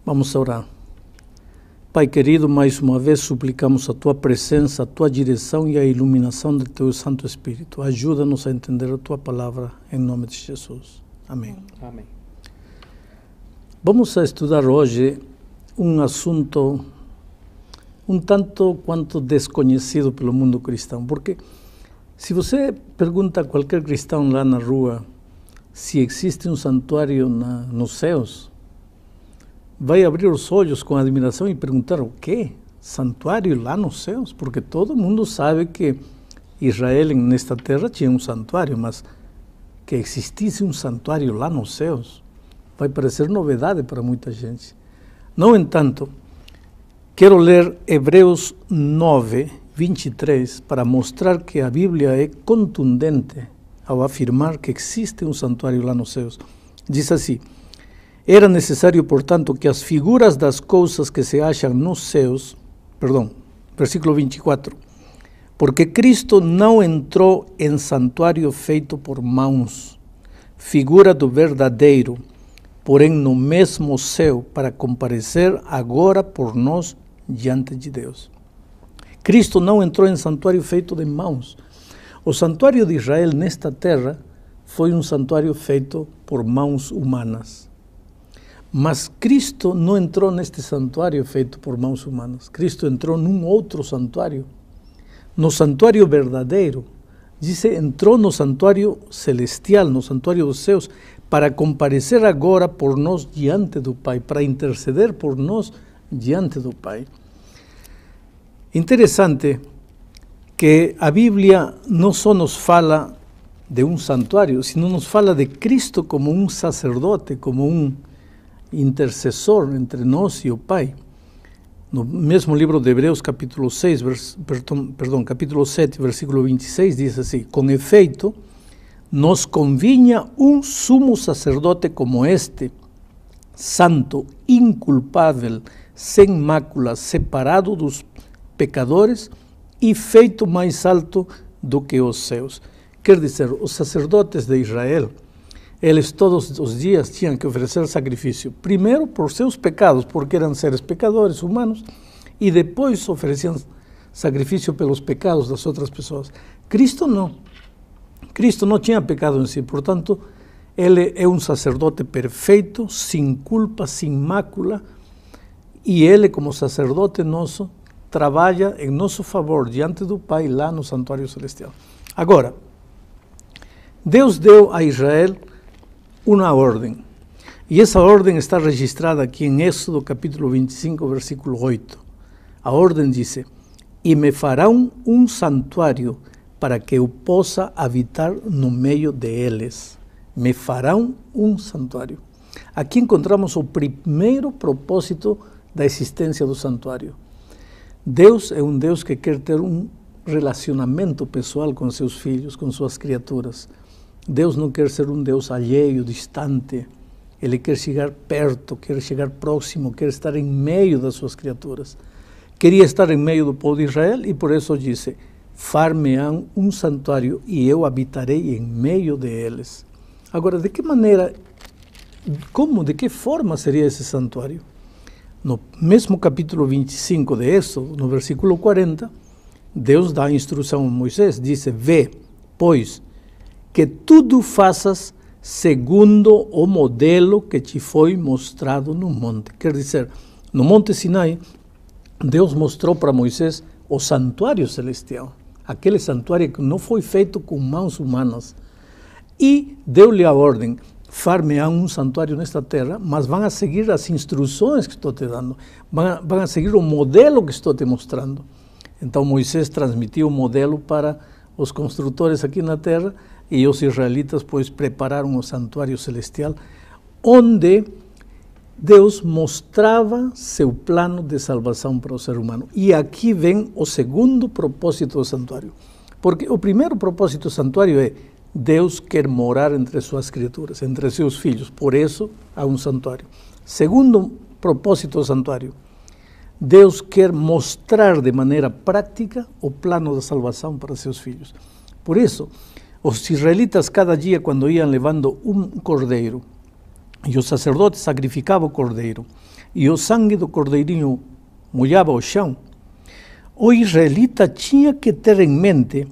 Vamos orar. Pai querido, mais uma vez suplicamos a Tua presença, a Tua direção e a iluminação do Teu Santo Espírito. Ajuda-nos a entender a Tua palavra, em nome de Jesus. Amém. Amém. Vamos a estudar hoje um assunto um tanto quanto desconhecido pelo mundo cristão, porque se você pergunta a qualquer cristão lá na rua se existe um santuário nos céus, vai abrir os olhos com admiração e perguntar: o quê? Santuário lá nos céus? Porque todo mundo sabe que Israel nesta terra tinha um santuário, mas que existisse um santuário lá nos céus vai parecer novidade para muita gente. No entanto, quero ler Hebreus 9, 23, para mostrar que a Bíblia é contundente ao afirmar que existe um santuário lá nos céus. Diz assim: era necessário, portanto, que as figuras das coisas que se acham nos céus, versículo 24, porque Cristo não entrou em santuário feito por mãos, figura do verdadeiro, porém no mesmo céu, para comparecer agora por nós diante de Deus. Cristo não entrou em santuário feito de mãos. O santuário de Israel nesta terra foi um santuário feito por mãos humanas. Mas Cristo não entrou neste santuário feito por mãos humanas. Cristo entrou num outro santuário, no santuário verdadeiro. Diz, entrou no santuário celestial, no santuário dos céus, para comparecer agora por nós diante do Pai, para interceder por nós diante do Pai. Interessante que a Bíblia não só nos fala de um santuário, sino nos fala de Cristo como um sacerdote, como um intercessor entre nós e o Pai. No mesmo livro de Hebreus, capítulo 7, versículo 26, diz assim: com efeito, nos convinha um sumo sacerdote como este, santo, inculpável, sem mácula, separado dos pecadores e feito mais alto do que os céus. Quer dizer, os sacerdotes de Israel, eles todos os dias tinham que oferecer sacrifício, primeiro por seus pecados, porque eram seres pecadores humanos, e depois ofereciam sacrifício pelos pecados das outras pessoas. Cristo não. Cristo não tinha pecado em si, portanto, ele é um sacerdote perfeito, sem culpa, sem mácula, e ele, como sacerdote nosso, trabalha em nosso favor diante do Pai lá no santuário celestial. Agora, Deus deu a Israel uma ordem, e essa ordem está registrada aqui em Êxodo capítulo 25, versículo 8. A ordem diz: e me farão um santuário para que eu possa habitar no meio deles. Me farão um santuário. Aqui encontramos o primeiro propósito da existência do santuário. Deus é um Deus que quer ter um relacionamento pessoal com seus filhos, com suas criaturas. Deus não quer ser um Deus alheio, distante. Ele quer chegar perto, quer chegar próximo, quer estar em meio das suas criaturas. Queria estar em meio do povo de Israel e por isso disse: far-me-ão um santuário e eu habitarei em meio deles. Agora, de que maneira, de que forma seria esse santuário? No mesmo capítulo 25 de Êxodo, no versículo 40, Deus dá a instrução a Moisés, diz: vê, pois, que tudo faças segundo o modelo que te foi mostrado no monte. Quer dizer, no Monte Sinai, Deus mostrou para Moisés o santuário celestial, aquele santuário que não foi feito com mãos humanas, e deu-lhe a ordem: far-me-ão um santuário nesta terra, mas vão a seguir as instruções que estou te dando, vão a seguir o modelo que estou te mostrando. Então Moisés transmitiu o modelo para os construtores aqui na terra, e os israelitas, pois, prepararam o santuário celestial, onde Deus mostrava seu plano de salvação para o ser humano. E aqui vem o segundo propósito do santuário. Porque o primeiro propósito do santuário é: Deus quer morar entre suas criaturas, entre seus filhos. Por isso, há um santuário. Segundo propósito do santuário: Deus quer mostrar de maneira prática o plano da salvação para seus filhos. Por isso, os israelitas, cada dia, quando iam levando um cordeiro, e o sacerdote sacrificava o cordeiro, e o sangue do cordeirinho molhava o chão, o israelita tinha que ter em mente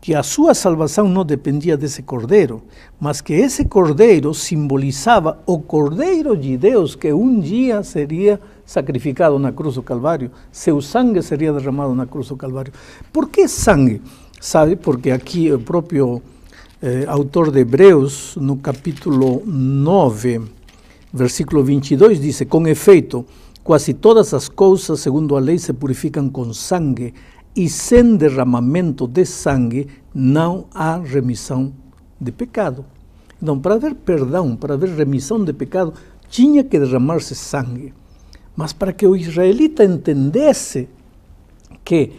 que a sua salvação não dependia desse cordeiro, mas que esse cordeiro simbolizava o cordeiro de Deus que um dia seria sacrificado na cruz do Calvário, seu sangue seria derramado na cruz do Calvário. Por que sangue? Sabe, porque aqui o próprio autor de Hebreus, no capítulo 9, versículo 22, diz: com efeito, quase todas as coisas, segundo a lei, se purificam com sangue, e sem derramamento de sangue não há remissão de pecado. Então, para haver perdão, para haver remissão de pecado, tinha que derramar-se sangue. Mas para que o israelita entendesse que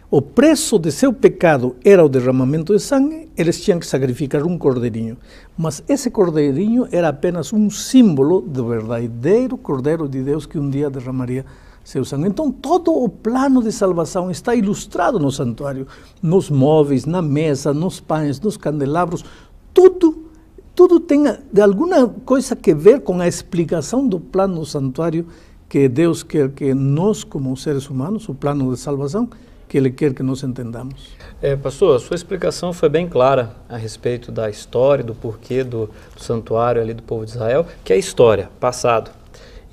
o preço de seu pecado era o derramamento de sangue, eles tinham que sacrificar um cordeirinho. Mas esse cordeirinho era apenas um símbolo do verdadeiro Cordeiro de Deus que um dia derramaria seu sangue. Então, todo o plano de salvação está ilustrado no santuário, nos móveis, na mesa, nos pães, nos candelabros. Tudo tem de alguma coisa que ver com a explicação do plano do santuário que Deus quer que nós, como seres humanos, o plano de salvação, que Ele quer que nós entendamos. Pastor, a sua explicação foi bem clara a respeito da história, do porquê do santuário ali do povo de Israel, que é a história, passado.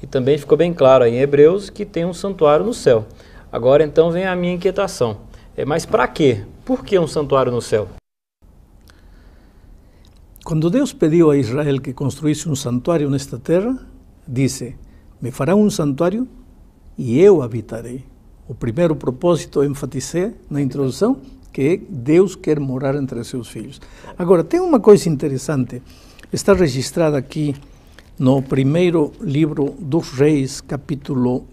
E também ficou bem claro aí em Hebreus que tem um santuário no céu. Agora então vem a minha inquietação. Mas para quê? Por que um santuário no céu? Quando Deus pediu a Israel que construísse um santuário nesta terra, disse: me fará um santuário e eu habitarei. O primeiro propósito, enfatizei na introdução, que Deus quer morar entre seus filhos. Agora, tem uma coisa interessante, está registrada aqui no primeiro livro dos Reis, capítulo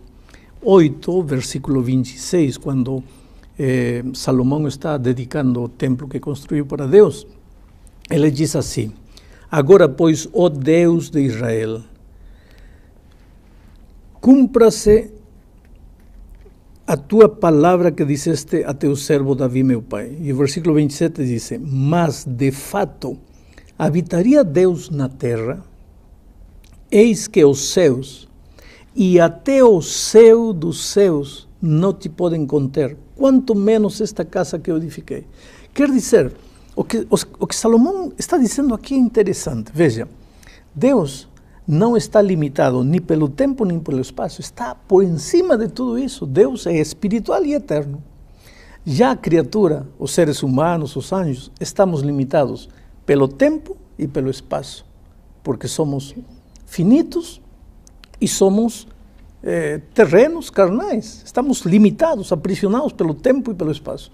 8, versículo 26, quando Salomão está dedicando o templo que construiu para Deus. Ele diz assim: agora, pois, ó Deus de Israel, cumpra-se a tua palavra que disseste a teu servo Davi, meu pai. E o versículo 27 diz: mas, de fato, habitaria Deus na terra? Eis que os céus, e até o céu dos céus, não te podem conter, quanto menos esta casa que eu edifiquei. Quer dizer, o que Salomão está dizendo aqui é interessante. Veja, Deus não está limitado nem pelo tempo nem pelo espaço, está por cima de tudo isso. Deus é espiritual e eterno. Já a criatura, os seres humanos, os anjos, estamos limitados pelo tempo e pelo espaço, porque somos finitos e somos terrenos carnais. Estamos limitados, aprisionados pelo tempo e pelo espaço.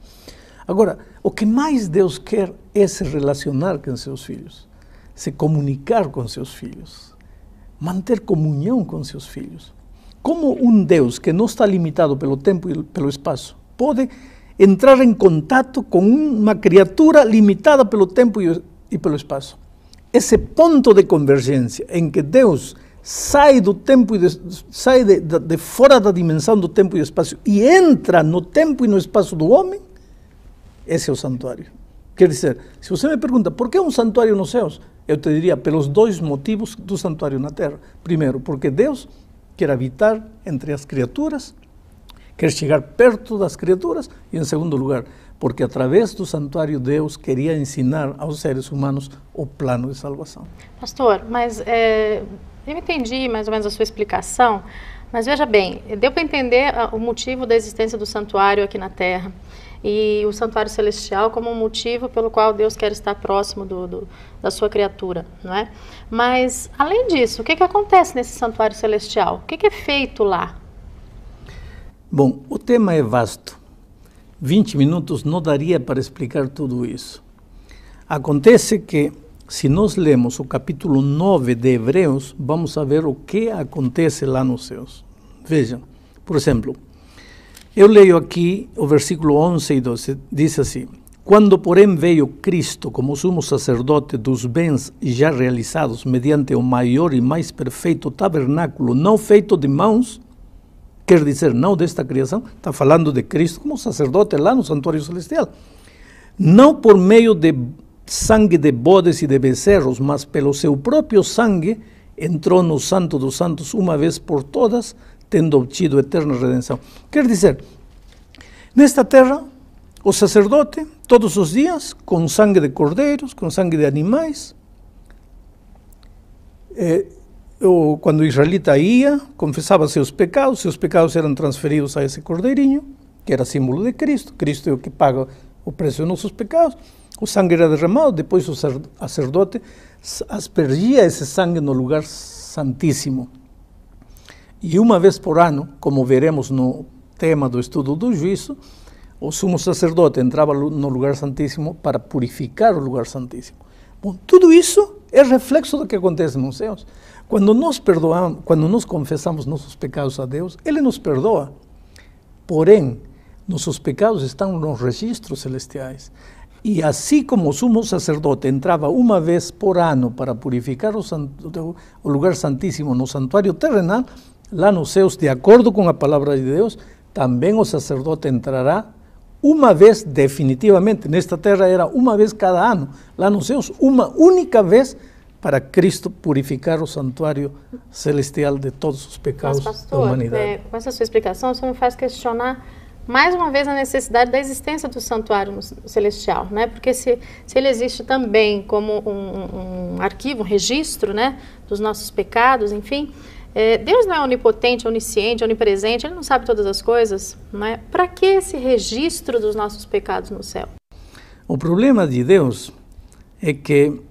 Agora, o que mais Deus quer é se relacionar com seus filhos, se comunicar com seus filhos, manter comunhão com seus filhos. Como um Deus que não está limitado pelo tempo e pelo espaço pode entrar em contato com uma criatura limitada pelo tempo e pelo espaço? Esse ponto de convergência em que Deus sai do tempo sai de fora da dimensão do tempo e do espaço e entra no tempo e no espaço do homem, esse é o santuário. Quer dizer, se você me pergunta por que um santuário nos céus, eu te diria pelos dois motivos do santuário na terra. Primeiro, porque Deus quer habitar entre as criaturas, quer chegar perto das criaturas, e em segundo lugar, porque através do santuário Deus queria ensinar aos seres humanos o plano de salvação. Pastor, mas eu entendi mais ou menos a sua explicação, mas veja bem, deu para entender o motivo da existência do santuário aqui na terra e o santuário celestial como um motivo pelo qual Deus quer estar próximo da sua criatura, não é? Mas, além disso, o que acontece nesse santuário celestial? O que é feito lá? Bom, o tema é vasto. 20 minutos não daria para explicar tudo isso. Acontece que, se nós lemos o capítulo 9 de Hebreus, vamos a ver o que acontece lá nos céus. Vejam, por exemplo, eu leio aqui o versículo 11 e 12, diz assim: quando, porém, veio Cristo como sumo sacerdote dos bens já realizados mediante o maior e mais perfeito tabernáculo, não feito de mãos, quer dizer, não desta criação, está falando de Cristo como sacerdote lá no santuário celestial, não por meio de sangue de bodes e de becerros, mas pelo seu próprio sangue, entrou no Santo dos Santos uma vez por todas, tendo obtido eterna redenção. Quer dizer, nesta terra, o sacerdote, todos os dias, com sangue de cordeiros, com sangue de animais, quando o israelita ia, confessava seus pecados eram transferidos a esse cordeirinho, que era símbolo de Cristo. Cristo é o que paga o preço dos nossos pecados. O sangue era derramado, depois o sacerdote aspergia esse sangue no lugar santíssimo. E uma vez por ano, como veremos no tema do estudo do juízo, o sumo sacerdote entrava no lugar santíssimo para purificar o lugar santíssimo. Bom, tudo isso é reflexo do que acontece nos céus. Quando nós perdoamos, quando nós confessamos nossos pecados a Deus, Ele nos perdoa. Porém, nossos pecados estão nos registros celestiais. E assim como o sumo sacerdote entrava uma vez por ano para purificar o lugar santíssimo no santuário terrenal, lá nos céus, de acordo com a palavra de Deus, também o sacerdote entrará uma vez definitivamente. Nesta terra era uma vez cada ano, lá nos céus, uma única vez, para Cristo purificar o santuário celestial de todos os pecados. Mas, pastor, da humanidade. Com essa sua explicação, você me faz questionar mais uma vez a necessidade da existência do santuário celestial, né? Porque se ele existe também como um arquivo, um registro, né, dos nossos pecados, enfim, Deus não é onipotente, onisciente, onipresente, Ele não sabe todas as coisas, não é? Para que esse registro dos nossos pecados no céu? O problema de Deus é que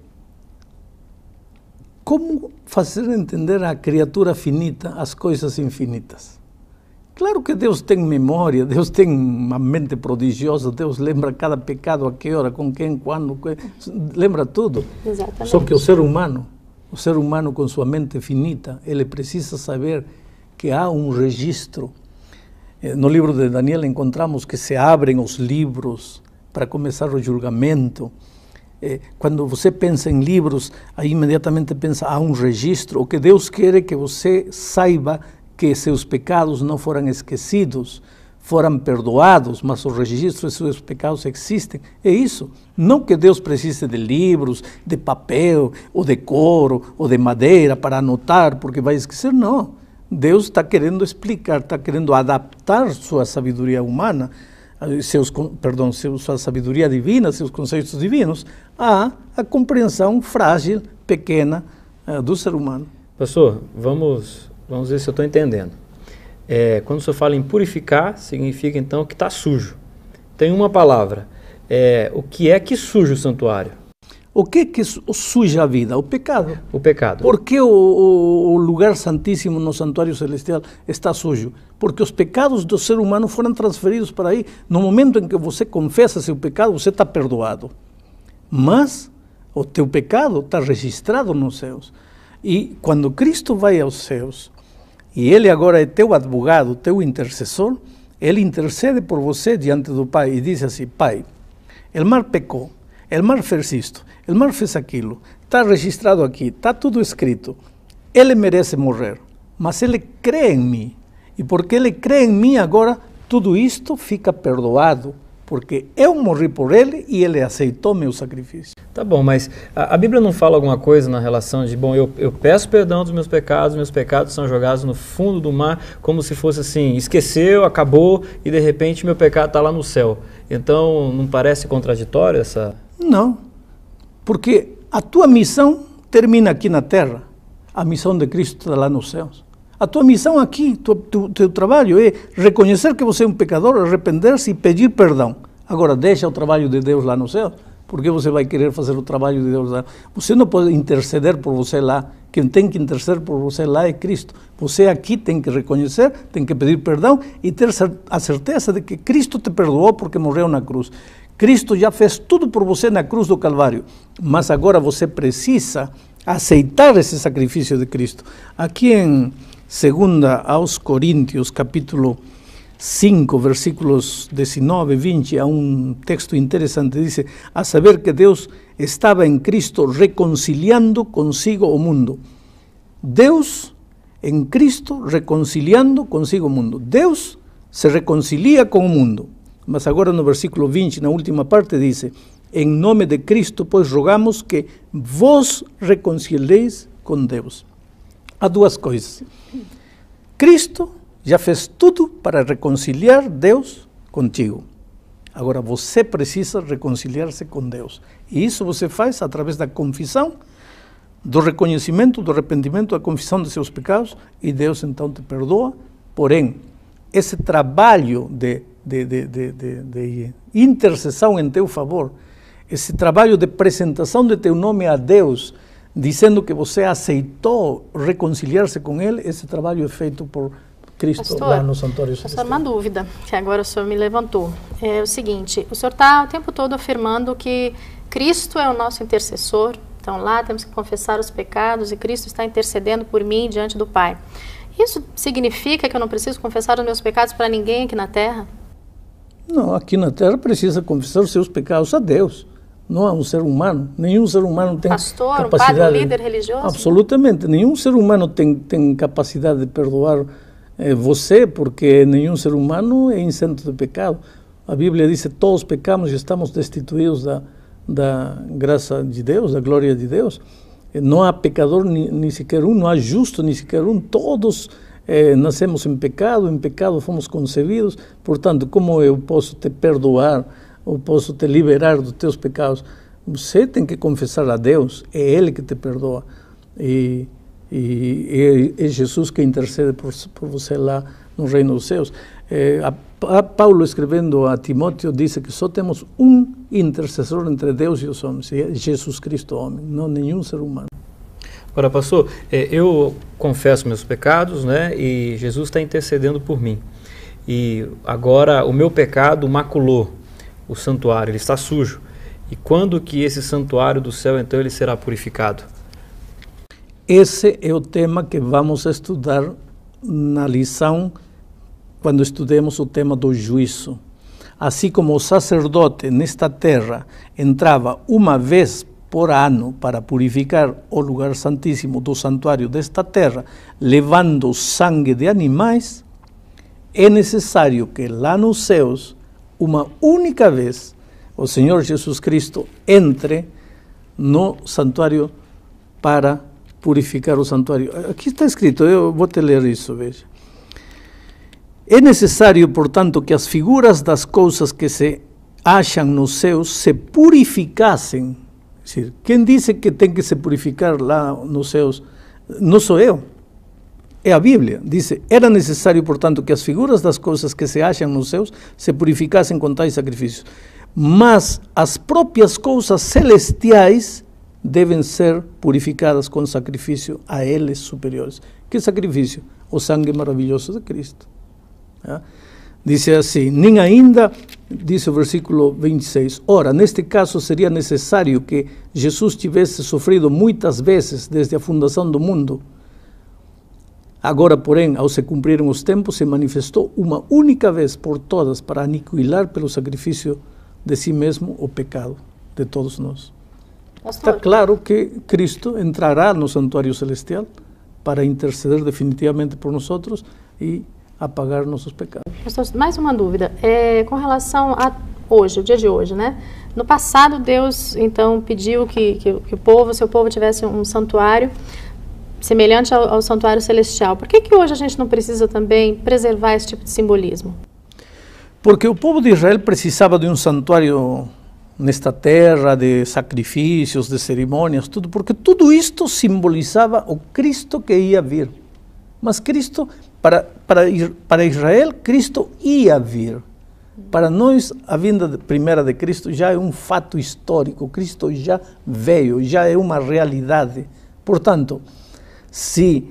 como fazer entender à criatura finita as coisas infinitas? Claro que Deus tem memória, Deus tem uma mente prodigiosa, Deus lembra cada pecado, a que hora, com quem, quando, lembra tudo. Exatamente. Só que o ser humano com sua mente finita, ele precisa saber que há um registro. No livro de Daniel encontramos que se abrem os livros para começar o julgamento. Quando você pensa em livros, aí imediatamente pensa, há um registro. O que Deus quer é que você saiba que seus pecados não foram esquecidos, foram perdoados, mas o registro de seus pecados existem. É isso. Não que Deus precise de livros, de papel, ou de couro, ou de madeira para anotar, porque vai esquecer. Não. Deus está querendo explicar, está querendo adaptar sua sabedoria humana, sua sabedoria divina, seus conceitos divinos, à compreensão frágil, pequena do ser humano. Pastor, vamos ver se eu estou entendendo. Quando o senhor fala em purificar, significa então que está sujo. Tem uma palavra. O que é que suja o santuário? O que suja a vida? O pecado. O pecado. Por que o lugar santíssimo no santuário celestial está sujo? Porque os pecados do ser humano foram transferidos para aí. No momento em que você confessa seu pecado, você está perdoado. Mas o teu pecado está registrado nos céus. E quando Cristo vai aos céus, e Ele agora é teu advogado, teu intercessor, Ele intercede por você diante do Pai e diz assim: Pai, o mar pecou, o mar fez isto, o mar fez aquilo, está registrado aqui, está tudo escrito. Ele merece morrer, mas Ele crê em mim. E porque Ele crê em mim agora, tudo isto fica perdoado. Porque eu morri por Ele e Ele aceitou meu sacrifício. Tá bom, mas a Bíblia não fala alguma coisa na relação de, eu peço perdão dos meus pecados são jogados no fundo do mar, como se fosse assim, esqueceu, acabou, e de repente meu pecado está lá no céu. Então, não parece contraditório essa... Não, porque a tua missão termina aqui na terra, a missão de Cristo está lá nos céus. A tua missão aqui, teu trabalho é reconhecer que você é um pecador, arrepender-se e pedir perdão. Agora, deixa o trabalho de Deus lá no céu. Por que você vai querer fazer o trabalho de Deus lá? Você não pode interceder por você lá. Quem tem que interceder por você lá é Cristo. Você aqui tem que reconhecer, tem que pedir perdão e ter a certeza de que Cristo te perdoou porque morreu na cruz. Cristo já fez tudo por você na cruz do Calvário. Mas agora você precisa aceitar esse sacrifício de Cristo. Aqui em 2 aos Coríntios, capítulo 5, versículos 19 e 20, há um texto interessante, diz, a saber que Deus estava em Cristo reconciliando consigo o mundo. Deus em Cristo reconciliando consigo o mundo. Deus se reconcilia com o mundo. Mas agora no versículo 20, na última parte, diz, em nome de Cristo, pois rogamos que vos reconcilieis com Deus. Há duas coisas. Cristo já fez tudo para reconciliar Deus contigo. Agora você precisa reconciliar-se com Deus. E isso você faz através da confissão, do reconhecimento, do arrependimento, da confissão de seus pecados, e Deus então te perdoa. Porém, esse trabalho de intercessão em teu favor, esse trabalho de apresentação de teu nome a Deus, dizendo que você aceitou reconciliar-se com Ele, esse trabalho é feito por Cristo, pastor, lá no Santuário Celestial. Pastor, uma dúvida que agora o senhor me levantou. É o seguinte, o senhor está o tempo todo afirmando que Cristo é o nosso intercessor, então lá temos que confessar os pecados e Cristo está intercedendo por mim diante do Pai. Isso significa que eu não preciso confessar os meus pecados para ninguém aqui na Terra? Não, aqui na Terra precisa confessar os seus pecados a Deus, não a um ser humano. Nenhum ser humano tem pastor, capacidade... Pastor, um padre, um líder religioso? Absolutamente. Nenhum ser humano tem capacidade de perdoar você, porque nenhum ser humano é isento de pecado. A Bíblia diz que todos pecamos e estamos destituídos da graça de Deus, da glória de Deus. Não há pecador nem sequer um, não há justo nem sequer um. Todos nascemos em pecado fomos concebidos. Portanto, como eu posso te perdoar, ou posso te liberar dos teus pecados? Você tem que confessar a Deus, é Ele que te perdoa. E é Jesus que intercede por você lá no reino dos céus. Paulo, escrevendo a Timóteo, disse que só temos um intercessor entre Deus e os homens, é Jesus Cristo, homem, não nenhum ser humano. Agora, pastor, eu confesso meus pecados, né, e Jesus está intercedendo por mim. E agora o meu pecado maculou o santuário, ele está sujo. E quando que esse santuário do céu, então, ele será purificado? Esse é o tema que vamos estudar na lição, quando estudemos o tema do juízo. Assim como o sacerdote nesta terra entrava uma vez por ano para purificar o lugar santíssimo do santuário desta terra, levando sangue de animais, é necessário que lá nos céus, uma única vez, o Senhor Jesus Cristo entre no santuário para purificar o santuário. Aqui está escrito, eu vou te ler isso, veja. É necessário, portanto, que as figuras das coisas que se acham nos céus se purificassem. É dizer, quem disse que tem que se purificar lá nos céus? Não sou eu. É a Bíblia. Diz, era necessário, portanto, que as figuras das coisas que se acham nos céus se purificassem com tais sacrifícios. Mas as próprias coisas celestiais devem ser purificadas com sacrifício a eles superiores. Que sacrifício? O sangue maravilhoso de Cristo. Diz assim, nem ainda, diz o versículo 26, ora, neste caso seria necessário que Jesus tivesse sofrido muitas vezes desde a fundação do mundo. Agora, porém, ao se cumpriram os tempos, se manifestou uma única vez por todas para aniquilar pelo sacrifício de si mesmo o pecado de todos nós. Está claro que Cristo entrará no santuário celestial para interceder definitivamente por nós e apagar nossos pecados. Pastor, mais uma dúvida, com relação a hoje, o dia de hoje, né? No passado, Deus, então, pediu que o seu povo tivesse um santuário semelhante ao santuário celestial. Por que hoje a gente não precisa também preservar esse tipo de simbolismo? Porque o povo de Israel precisava de um santuário nesta terra, de sacrifícios, de cerimônias, tudo, porque tudo isto simbolizava o Cristo que ia vir. Mas Cristo, para Israel, Cristo ia vir. Para nós, a vinda primeira de Cristo já é um fato histórico. Cristo já veio, já é uma realidade. Portanto, se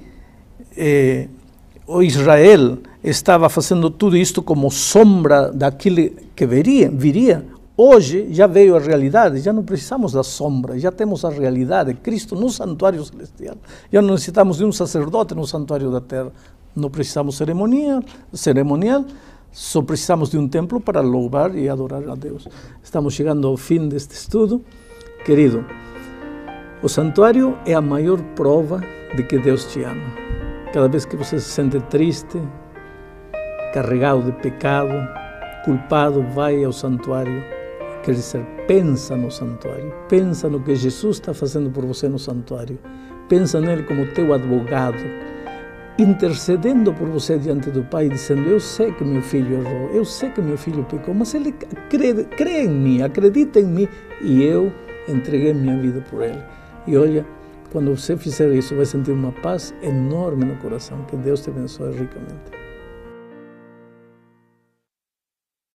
o Israel estava fazendo tudo isto como sombra daquilo que viria, hoje já veio a realidade, já não precisamos da sombra, já temos a realidade, Cristo no santuário celestial. Já não necessitamos de um sacerdote no santuário da terra, não precisamos cerimonial, só precisamos de um templo para louvar e adorar a Deus. Estamos chegando ao fim deste estudo. Querido, o santuário é a maior prova de que Deus te ama. Cada vez que você se sente triste, carregado de pecado, culpado, vai ao santuário, quer ser pensa no santuário, pensa no que Jesus está fazendo por você no santuário, pensa nele como teu advogado, intercedendo por você diante do Pai, dizendo: eu sei que meu filho errou, eu sei que meu filho pecou, mas ele crê em mim, acredita em mim, e eu entreguei minha vida por ele. E olha, quando você fizer isso, vai sentir uma paz enorme no coração. Que Deus te abençoe ricamente.